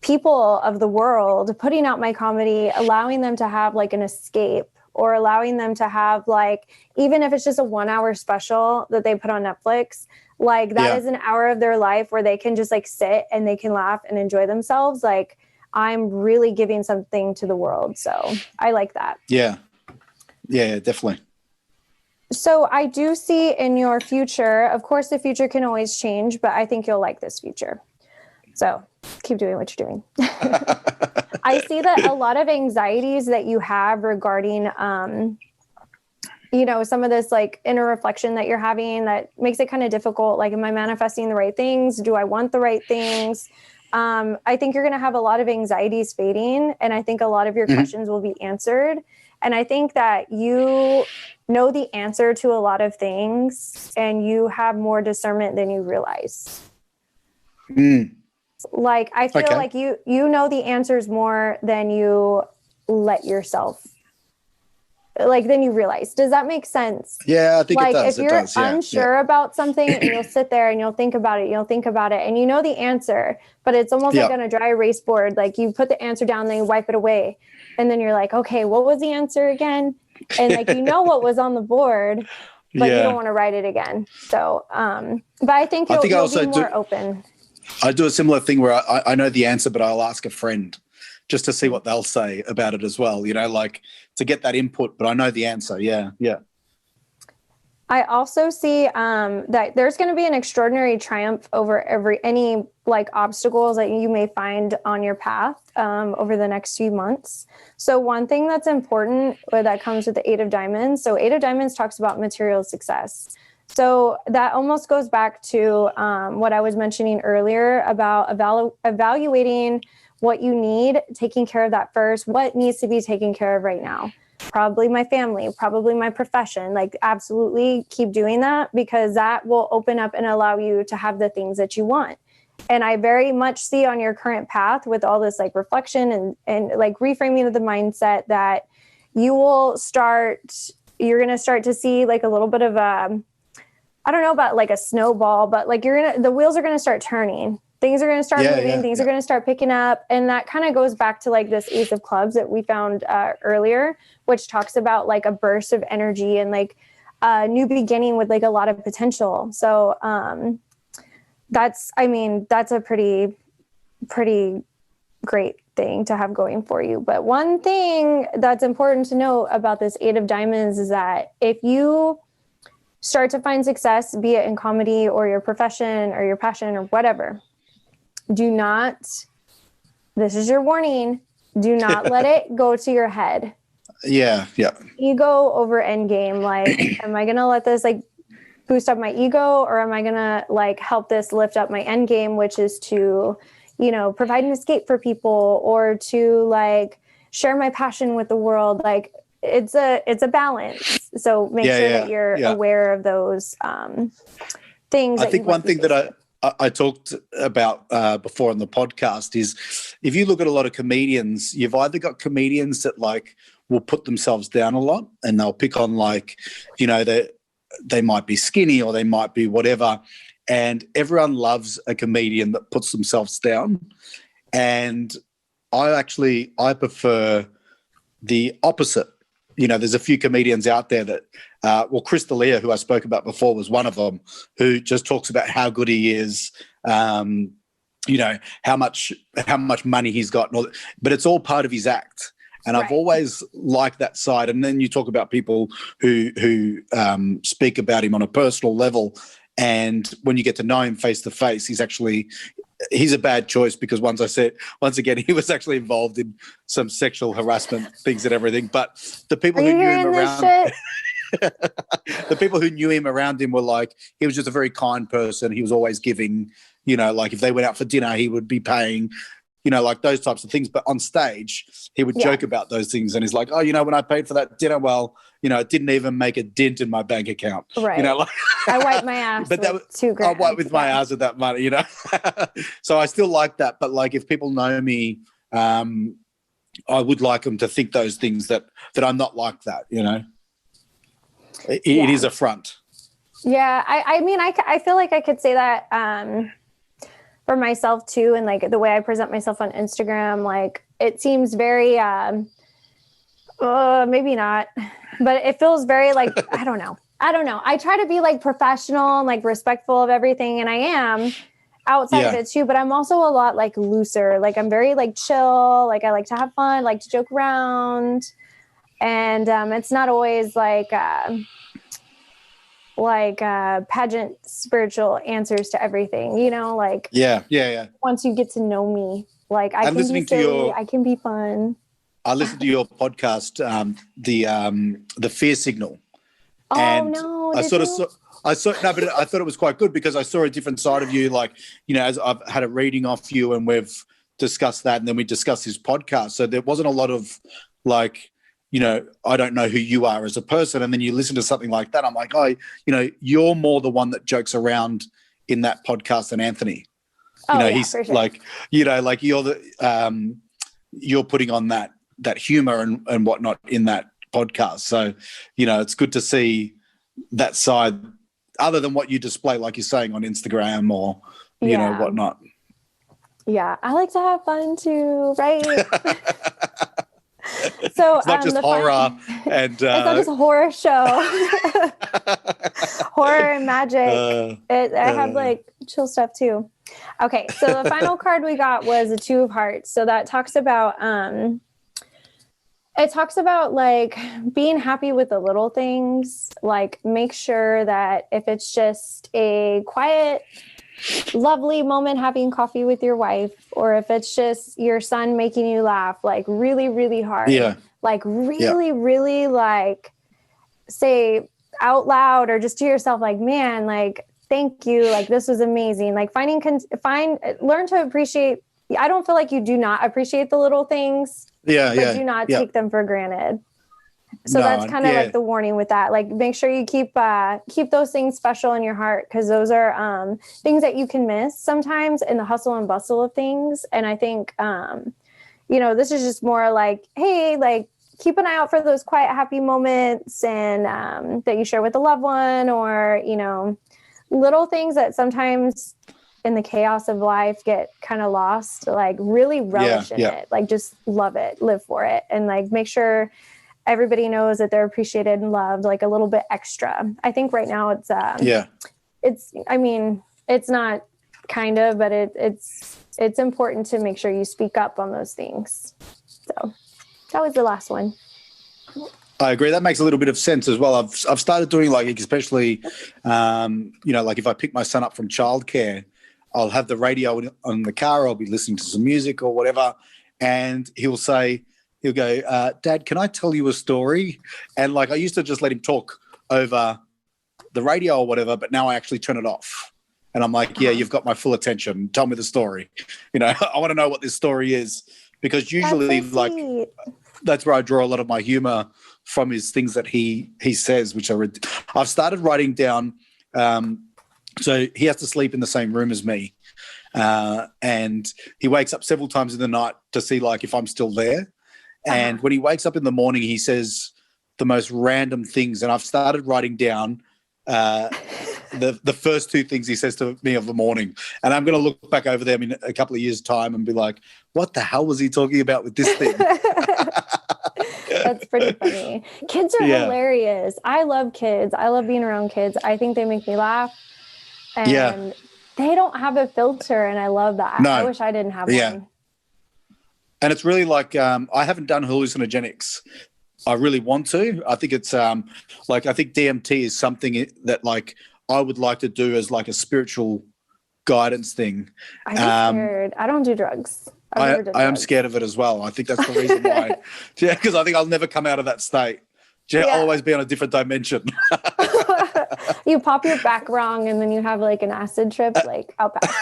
people of the world, putting out my comedy, allowing them to have like an escape, or allowing them to have like, even if it's just a 1 hour special that they put on Netflix, like that is an hour of their life where they can just like sit and they can laugh and enjoy themselves. Like I'm really giving something to the world. So I like that. Yeah, definitely. So I do see in your future, of course, the future can always change, but I think you'll like this future. So keep doing what you're doing. I see that a lot of anxieties that you have regarding, some of this like inner reflection that you're having that makes it kind of difficult. Like, am I manifesting the right things? Do I want the right things? I think you're going to have a lot of anxieties fading. And I think a lot of your questions will be answered. And I think that you know the answer to a lot of things and you have more discernment than you realize. Like, I feel like you know the answers more than you let yourself, like, than you realize. Does that make sense? Yeah, I think like, it does. If you're unsure about something and you'll sit there and you'll think about it, and you know the answer, but it's almost like on a dry erase board. Like you put the answer down, then you wipe it away. And then you're like, okay, what was the answer again? And like, what was on the board, but you don't want to write it again. So, but I think you'll be more open. I do a similar thing where I know the answer, but I'll ask a friend just to see what they'll say about it as well, like to get that input, but I know the answer. Yeah. I also see that there's going to be an extraordinary triumph over any like obstacles that you may find on your path over the next few months. So one thing that's important that comes with the Eight of Diamonds. So Eight of Diamonds talks about material success. So that almost goes back to what I was mentioning earlier about evaluating what you need, taking care of that first, what needs to be taken care of right now. Probably my family, probably my profession. Like, absolutely keep doing that, because that will open up and allow you to have the things that you want. And I very much see on your current path with all this like reflection and like reframing of the mindset that you're going to start to see like a little bit of I don't know about like a snowball, but like the wheels are going to start turning. Things are going to start moving. Things are going to start picking up. And that kind of goes back to like this Ace of Clubs that we found earlier, which talks about like a burst of energy and like a new beginning with like a lot of potential. So that's a pretty great thing to have going for you. But one thing that's important to know about this Eight of Diamonds is that if you start to find success, be it in comedy or your profession or your passion or whatever, this is your warning, do not let it go to your head. Yeah. Ego over end game. Like, am I going to let this like boost up my ego, or am I going to like help this lift up my end game, which is to, provide an escape for people or to like share my passion with the world. Like, it's a balance. So make sure that you're aware of those things. I think one thing that I talked about before on the podcast is, if you look at a lot of comedians, you've either got comedians that like will put themselves down a lot and they'll pick on like, they might be skinny or they might be whatever. And everyone loves a comedian that puts themselves down. And I prefer the opposite. There's a few comedians out there that, Chris D'Elia, who I spoke about before, was one of them, who just talks about how good he is, how much money he's got, but it's all part of his act. And right. I've always liked that side. And then you talk about people who speak about him on a personal level, and when you get to know him face to face, he's a bad choice, because once again, he was actually involved in some sexual harassment things and everything. But the people who knew him around, the people who knew him around him were like, he was just a very kind person. He was always giving, like if they went out for dinner, he would be paying, like those types of things. But on stage, he would joke about those things. And he's like, oh, when I paid for that dinner, well, it didn't even make a dent in my bank account. Right. I wiped my ass with $2,000. I wiped with my ass with that money, So I still like that. But like, if people know me, I would like them to think those things that I'm not like that, It is a front. Yeah. I feel like I could say that for myself too. And like the way I present myself on Instagram, like it seems very, maybe not, but it feels very like, I don't know. I try to be like professional and like respectful of everything. And I am outside of it too, but I'm also a lot like looser. Like I'm very like chill. Like I like to have fun, like to joke around. And it's not always like pageant spiritual answers to everything, like, yeah. Once you get to know me, like I can be silly, I can be fun. I listened to your podcast, the Fear Signal. Oh, and no. I but I thought it was quite good, because I saw a different side of you. Like, as I've had a reading off you and we've discussed that, and then we discussed his podcast. So there wasn't a lot of like, I don't know who you are as a person. And then you listen to something like that. I'm like, oh, you're more the one that jokes around in that podcast than Anthony. He's for sure. Like, like you're you're putting on that humor and whatnot in that podcast. So, it's good to see that side other than what you display, like you're saying, on Instagram or, whatnot. Yeah. I like to have fun too, right? So it's not just horror and it's not just a horror show. Horror and magic. I have like chill stuff too. Okay, so the final card we got was a Two of Hearts. So that talks about it talks about like being happy with the little things. Like make sure that if it's just a quiet, lovely moment having coffee with your wife, or if it's just your son making you laugh like really, really hard, like really, really like say out loud or just to yourself, like, man, like, thank you. Like, this was amazing. Like learn to appreciate. I don't feel like you do not appreciate the little things. But do not take them for granted. So that's kind of like the warning with that. Like make sure you keep those things special in your heart, because those are things that you can miss sometimes in the hustle and bustle of things. And I think this is just more like, hey, like keep an eye out for those quiet, happy moments and that you share with a loved one, or little things that sometimes in the chaos of life get kind of lost. Like really relish in it. Like just love it, live for it, and like make sure everybody knows that they're appreciated and loved, like a little bit extra. I think right now it's not kind of, but it's important to make sure you speak up on those things. So that was the last one. I agree. That makes a little bit of sense as well. I've started doing like, especially, like if I pick my son up from childcare, I'll have the radio on the car. I'll be listening to some music or whatever. And he'll go, Dad, can I tell you a story? And like, I used to just let him talk over the radio or whatever, but now I actually turn it off. And I'm like, you've got my full attention. Tell me the story. I want to know what this story is, because usually that's where I draw a lot of my humor from, is things that he says, which I've started writing down. So he has to sleep in the same room as me. And he wakes up several times in the night to see like if I'm still there. And when he wakes up in the morning, he says the most random things. And I've started writing down the first two things he says to me of the morning. And I'm going to look back over them in a couple of years' time and be like, what the hell was he talking about with this thing? That's pretty funny. Kids are hilarious. I love kids. I love being around kids. I think they make me laugh. And they don't have a filter, and I love that. No. I wish I didn't have one. And it's really like I haven't done hallucinogenics. I really want to. I think it's I think DMT is something that like I would like to do as like a spiritual guidance thing. I'm scared. I don't do drugs. I am scared of it as well. I think that's the reason why. Because I think I'll never come out of that state. I'll always be on a different dimension. You pop your back wrong and then you have like an acid trip, like I'll pass.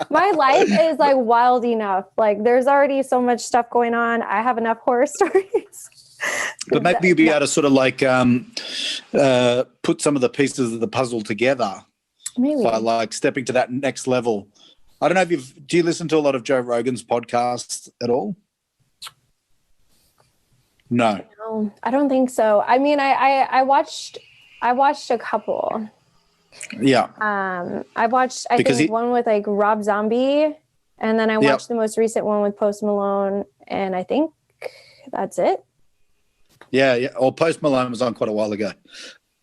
My life is like wild enough. Like there's already so much stuff going on. I have enough horror stories. But maybe you'll be able to sort of like put some of the pieces of the puzzle together. Maybe. By like stepping to that next level. I don't know do you listen to a lot of Joe Rogan's podcasts at all? No, I don't think so. I mean, I watched a couple. Yeah. I watched, I think one with like Rob Zombie, and then I watched the most recent one with Post Malone, and I think that's it. Yeah. Well, Post Malone was on quite a while ago.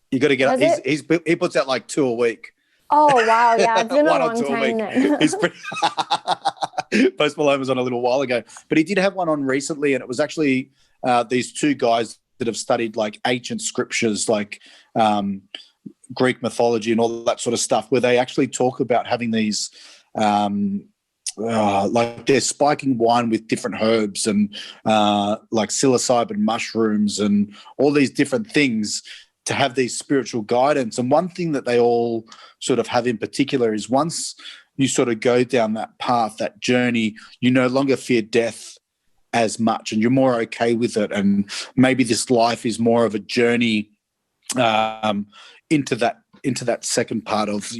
You got to get up. He puts out like 2 a week. Oh wow, yeah, it's been a long time then. He's Post Malone was on a little while ago, but he did have one on recently, and it was actually these 2 guys that have studied like ancient scriptures, like Greek mythology and all that sort of stuff, where they actually talk about having these like they're spiking wine with different herbs and like psilocybin mushrooms and all these different things to have these spiritual guidance. And one thing that they all sort of have in particular is once you sort of go down that path, that journey, you no longer fear death as much and you're more okay with it. And maybe this life is more of a journey into that second part of,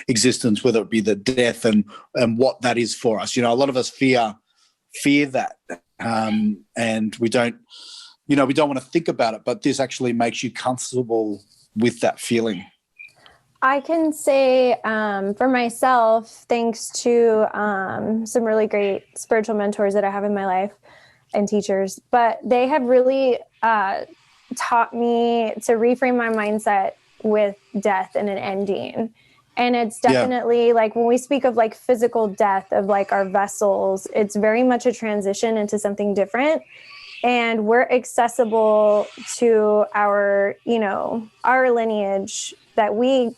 existence, whether it be the death and what that is for us. A lot of us fear that and we don't want to think about it, but this actually makes you comfortable with that feeling. I can say for myself, thanks to some really great spiritual mentors that I have in my life and teachers, but they have really taught me to reframe my mindset with death and an ending. And it's definitely like when we speak of like physical death of like our vessels, it's very much a transition into something different. And we're accessible to our, you know, our lineage that we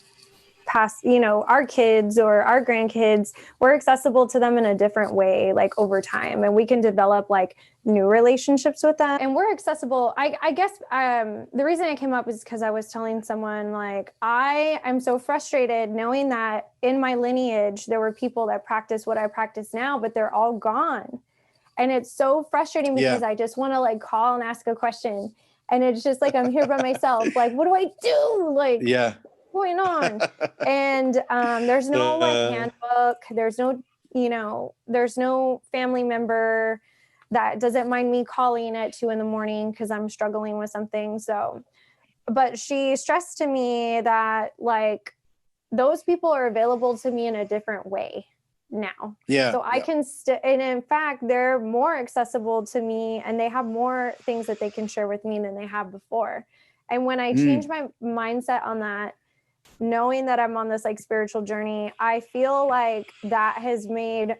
pass, you know, our kids or our grandkids, we're accessible to them in a different way, like over time. And we can develop like new relationships with them. And we're accessible. I guess the reason I came up is because I was telling someone like, I am so frustrated knowing that in my lineage, there were people that practice what I practice now, but they're all gone. And it's so frustrating because I just want to like call and ask a question. And it's just like, I'm here by myself. Like, what do I do? Like, going on? And there's no like handbook, there's no, you know, there's no family member that doesn't mind me calling at 2 a.m. because I'm struggling with something. So, but she stressed to me that like those people are available to me in a different way now. So I can and in fact, they're more accessible to me and they have more things that they can share with me than they have before. And when I changed my mindset on that, knowing that I'm on this like spiritual journey, I feel like that has made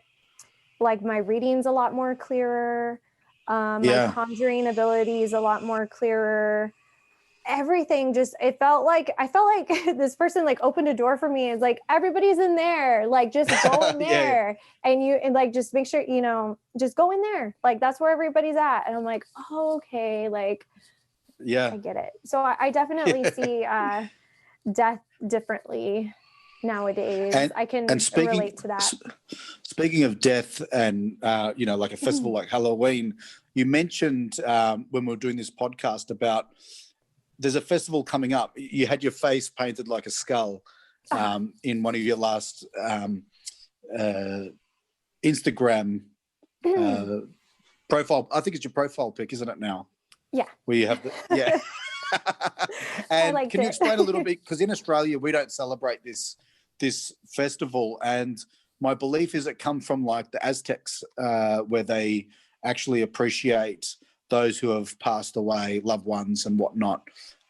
like my readings a lot more clearer. My conjuring abilities a lot more clearer. Everything just, I felt like this person like opened a door for me. It's like, everybody's in there. Like, just go in there and like, just make sure, you know, just go in there. Like, that's where everybody's at. And I'm like, oh, okay. Like, I get it. So I definitely see, death differently nowadays. I can relate to that. Speaking of death and you know, like a festival like Halloween, you mentioned when we were doing this podcast about there's a festival coming up. You had your face painted like a skull in one of your last Instagram profile. I think it's your profile pic, isn't it now? Yeah. Where you have the and can you explain a little bit, because in Australia we don't celebrate this festival, and my belief is it comes from like the Aztecs, where they actually appreciate those who have passed away, loved ones and whatnot.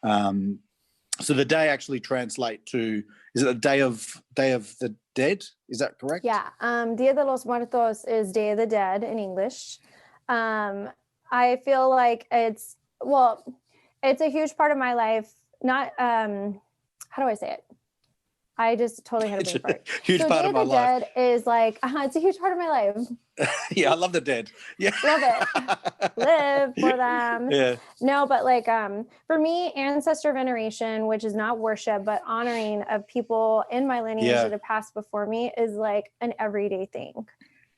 So the day actually translate to, is it a day of the dead? Is that correct? Yeah. Dia de los Muertos is Day of the Dead in English. I feel like it's a huge part of my life. Not, how do I say it? I just totally had a brain fart. Huge part of my life. Dead is like, it's a huge part of my life. Yeah, I love the dead. Yeah. Love it. Live for them. Yeah. No, but like, for me, ancestor veneration, which is not worship, but honoring of people in my lineage that have passed before me, is like an everyday thing.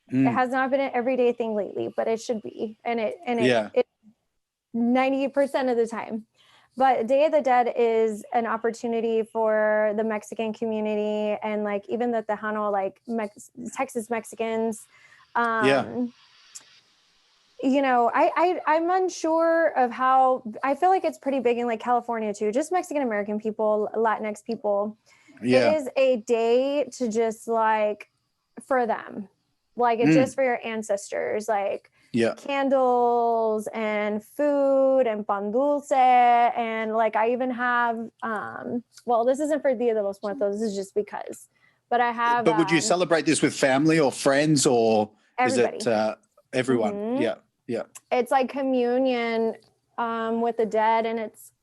It has not been an everyday thing lately, but it should be. And it 90% of the time. But Day of the Dead is an opportunity for the Mexican community and like even the Tejano, like Texas Mexicans. You know, I'm unsure of how, I feel like it's pretty big in like California too, just Mexican American people, Latinx people. It is a day to just like for them, like it's just for your ancestors, like candles and food and pan dulce, and like I even have well, this isn't for Dia de los Muertos, this is just because, but I have. But would you celebrate this with family or friends, or everybody? Is it everyone? Yeah, it's like communion with the dead,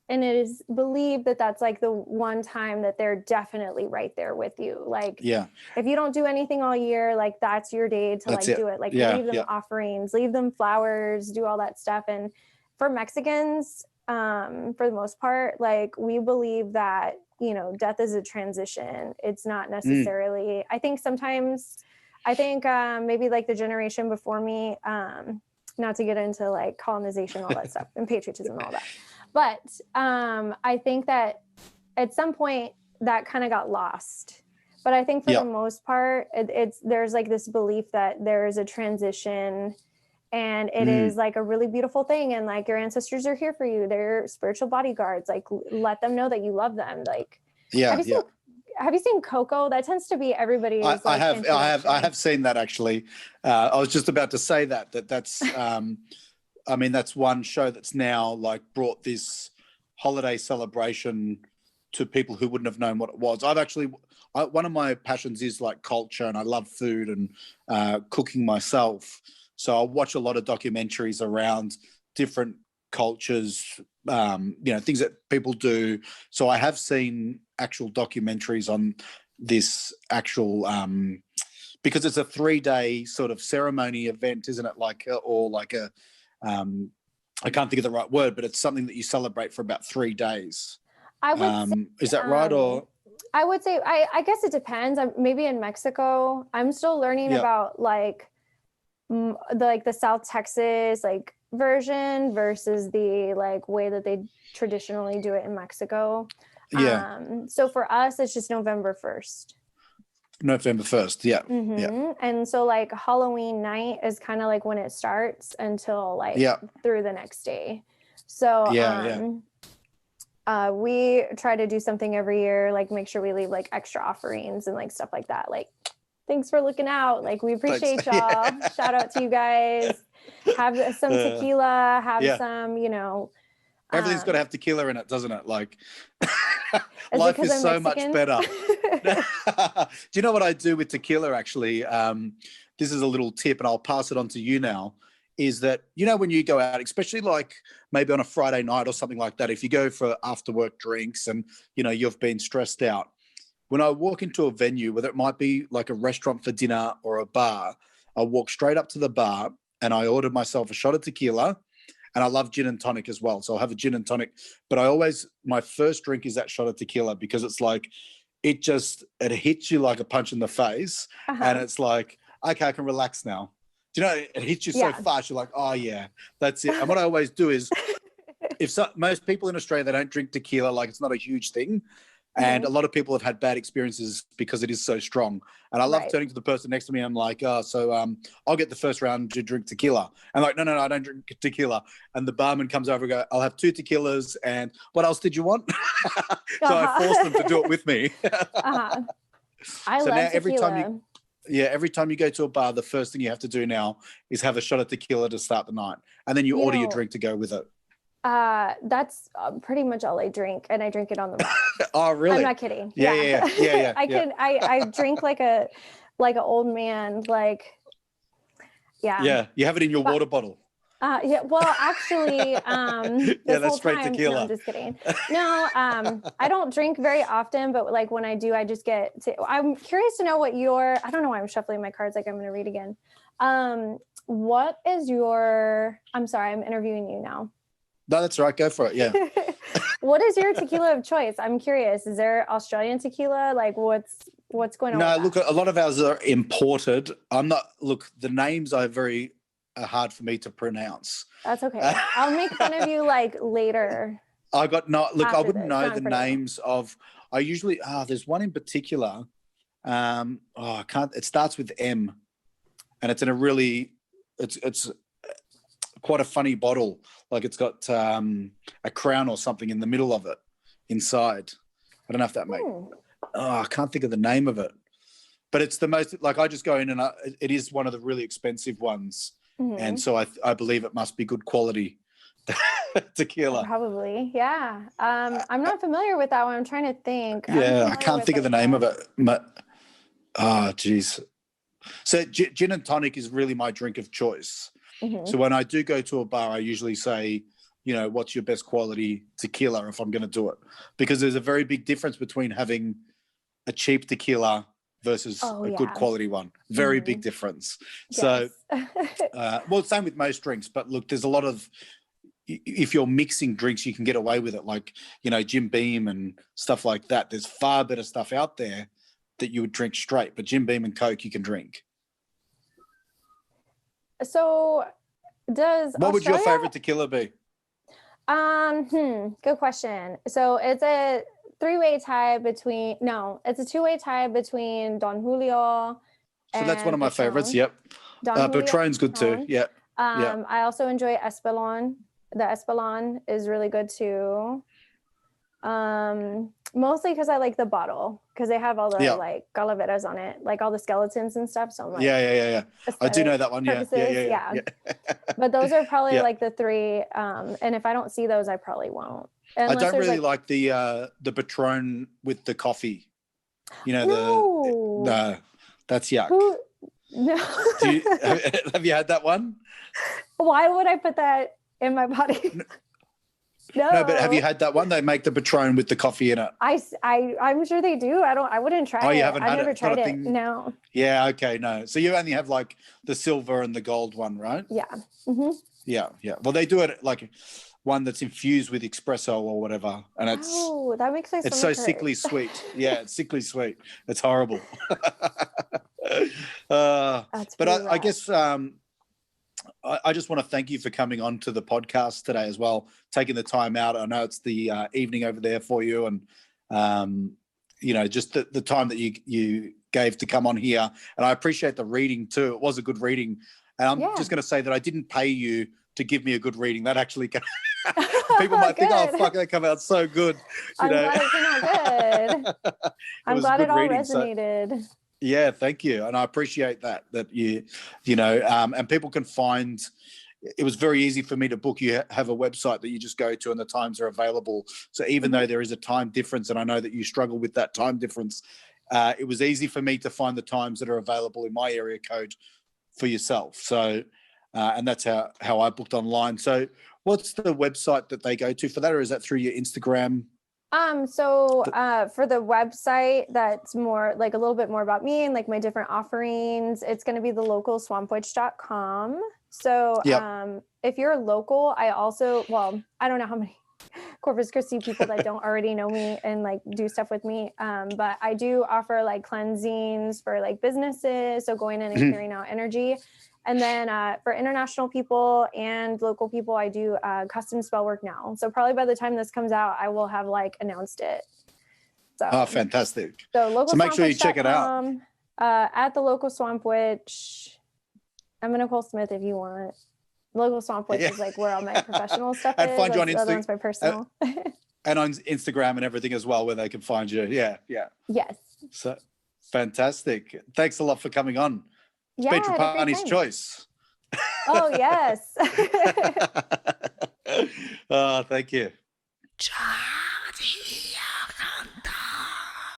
and it is believed that that's like the one time that they're definitely right there with you. Like, if you don't do anything all year, like that's your day to do it. Like leave them offerings, leave them flowers, do all that stuff. And for Mexicans, for the most part, like we believe that, you know, death is a transition. It's not necessarily, I think maybe like the generation before me, not to get into like colonization, all that stuff and patriotism and all that. But I think that at some point that kind of got lost. But I think for the most part, there's like this belief that there is a transition, and it is like a really beautiful thing. And like your ancestors are here for you. They're spiritual bodyguards. Like let them know that you love them. Like, have you seen Coco? That tends to be everybody's. I have seen that actually. I was just about to say that's. I mean, that's one show that's now like brought this holiday celebration to people who wouldn't have known what it was. one of my passions is like culture, and I love food and cooking myself. So I watch a lot of documentaries around different cultures, things that people do. So I have seen actual documentaries on this actual, because it's a 3-day sort of ceremony event, isn't it? I can't think of the right word, but it's something that you celebrate for about 3 days. I would say, is that right? Or I would say, I guess it depends. Maybe in Mexico, I'm still learning about like the South Texas like version versus the like way that they traditionally do it in Mexico. Yeah. So for us, it's just November 1st. November 1st. Yeah. Mm-hmm. Yeah. And so like Halloween night is kind of like when it starts until like through the next day. So we try to do something every year, like make sure we leave like extra offerings and like stuff like that. Like, thanks for looking out. Like, we appreciate y'all. Yeah. Shout out to you guys. Have some tequila, have some, everything's got to have tequila in it, doesn't it? Like, life is so much better. Do you know what I do with tequila, actually? This is a little tip, and I'll pass it on to you now, is that, when you go out, especially like maybe on a Friday night or something like that, if you go for after work drinks and, you've been stressed out, when I walk into a venue, whether it might be like a restaurant for dinner or a bar, I walk straight up to the bar and I order myself a shot of tequila. And I love gin and tonic as well. So I'll have a gin and tonic. But my first drink is that shot of tequila, because it's like, it hits you like a punch in the face. And it's like, okay, I can relax now. Do you know, it hits you so fast. You're like, oh yeah, that's it. And what I always do is, most people in Australia, they don't drink tequila, like it's not a huge thing. And a lot of people have had bad experiences because it is so strong. And I love turning to the person next to me. I'm like, I'll get the first round to drink tequila. And like, no, I don't drink tequila. And the barman comes over and goes, I'll have 2 tequilas. And what else did you want? So I forced them to do it with me. I love now tequila. Every time you go to a bar, the first thing you have to do now is have a shot of tequila to start the night. And then you order your drink to go with it. That's pretty much all I drink, and I drink it on the rocks. Oh, really? I'm not kidding. Yeah. I drink like an old man, like, Yeah, you have it in your water bottle. Well, actually, that's straight tequila. No, I'm just kidding. No, I don't drink very often, but like when I do, I just I'm curious to know what I don't know why I'm shuffling my cards like I'm going to read again. What is I'm sorry, I'm interviewing you now. No, that's right. Go for it. Yeah. What is your tequila of choice? I'm curious. Is there Australian tequila? Like, what's going on? No, look, a lot of ours are imported. The names are very hard for me to pronounce. That's okay. I'll make fun of you like later. I wouldn't know the names of. I usually there's one in particular. I can't. It starts with M, and it's in a really. It's quite a funny bottle. Like it's got a crown or something in the middle of it, inside. I don't know if that makes. I can't think of the name of it, but it's the most. Like I just go in and it is one of the really expensive ones, and so I believe it must be good quality tequila. Probably, yeah. I'm not familiar with that one. I'm trying to think. Yeah, I can't think of the name of it. Geez. So gin and tonic is really my drink of choice. So when I do go to a bar, I usually say, what's your best quality tequila if I'm going to do it? Because there's a very big difference between having a cheap tequila versus a good quality one. Very big difference. Yes. So, same with most drinks. But look, there's a lot of, if you're mixing drinks, you can get away with it. Like, Jim Beam and stuff like that. There's far better stuff out there that you would drink straight. But Jim Beam and Coke, you can drink. So what would your favorite tequila be? Good question. So it's a two-way tie between Don Julio. So that's one of my favorites. Yep. Patron's good too. Yeah. I also enjoy Espolòn. The Espolòn is really good too. Mostly because I like the bottle, because they have all the like calaveras on it, like all the skeletons and stuff. So I'm like, yeah. I do know that one. Yeah. But those are probably like the 3. And if I don't see those, I probably won't. I don't really like the Patron with the coffee. You know, No. the that's yuck. Who? No. Have you had that one? Why would I put that in my body? No. No, but have you had that one? They make the Patron with the coffee in it. I'm sure they do. I wouldn't try it. Oh, you haven't had I've never it? It's not tried a it. thing? No. Yeah, okay, no. So you only have like the silver and the gold one, right? Yeah. Mm-hmm. Yeah. Well, they do it like one that's infused with espresso or whatever, and it's that makes my it's so stomach hurt. sickly sweet. Yeah, it's sickly sweet. It's horrible. But I guess I just want to thank you for coming on to the podcast today as well, taking the time out. I know it's the evening over there for you, and just the time that you gave to come on here. And I appreciate the reading too. It was a good reading. And I'm just going to say that I didn't pay you to give me a good reading. That actually people might think, oh, fuck, that come out so good. I'm glad it came out good. I'm glad it all resonated. So, yeah, thank you. And I appreciate that and people can find, it was very easy for me to book. You have a website that you just go to and the times are available. So even though there is a time difference, and I know that you struggle with that time difference, it was easy for me to find the times that are available in my area code for yourself. So, and that's how I booked online. So what's the website that they go to for that, or is that through your Instagram? For the website, that's more like a little bit more about me and like my different offerings. It's going to be thelocalswampwitch.com. So, if you're local, I don't know how many Corpus Christi people that don't already know me and like do stuff with me. But I do offer like cleansings for like businesses. So going in and clearing out energy. And then for international people and local people, I do custom spell work now. So probably by the time this comes out, I will have like announced it. So, fantastic. So make sure you check it out. At the Local Swamp Witch. Ema Nicole Smith if you want. Local Swamp Witch is like where all my professional stuff and is. Find you on Instagram. One's my personal. And on Instagram and everything as well, where they can find you. Yeah. Yes. So fantastic. Thanks a lot for coming on. It's been Trapanischoice. Oh, yes. Thank you.